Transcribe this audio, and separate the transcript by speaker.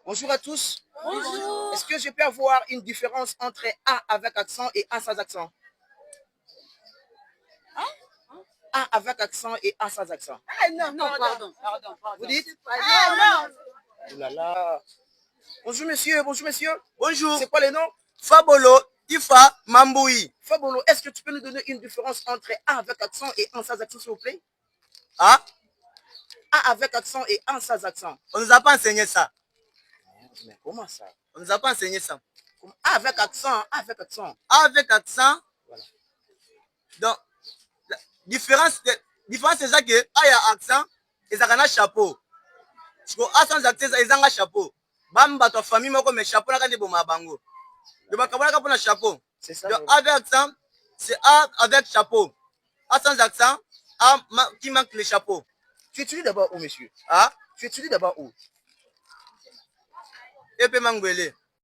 Speaker 1: Bonjour à tous.
Speaker 2: Bonjour.
Speaker 1: Est-ce que je peux avoir une différence entre A avec accent et A sans accent? A avec accent et A sans accent.
Speaker 2: Ah, non, pardon.
Speaker 1: Vous dites?
Speaker 2: Ah, non.
Speaker 1: Oh là là. Bonjour monsieur, bonjour monsieur.
Speaker 3: Bonjour.
Speaker 1: C'est quoi les noms?
Speaker 3: Fabolo, Ifa, Mamboui.
Speaker 1: Fabolo, est-ce que tu peux nous donner une différence entre A avec accent et A sans accent, s'il vous plaît?
Speaker 3: Ah,
Speaker 1: A avec accent et A sans accent.
Speaker 3: on nous a pas enseigné ça.
Speaker 1: Mais comment ça?
Speaker 3: On nous a pas enseigné ça.
Speaker 1: A avec accent, A avec accent.
Speaker 3: A avec accent.
Speaker 1: Voilà.
Speaker 3: Donc, la différence c'est ça que A y a accent et ça a chapeau. Parce que A sans accent, ils ont un chapeau. Bamba, ta famille, moi, comme chapeau, là, quand ils vont bango. Le bakabona pour un chapeau.
Speaker 1: C'est ça.
Speaker 3: Donc, A avec accent, c'est A avec chapeau. A sans accent, A qui manque le chapeau.
Speaker 1: Tu étudies d'abord où, monsieur?
Speaker 3: Ah,
Speaker 1: Tu étudies d'abord où?
Speaker 3: et puis Mangwele.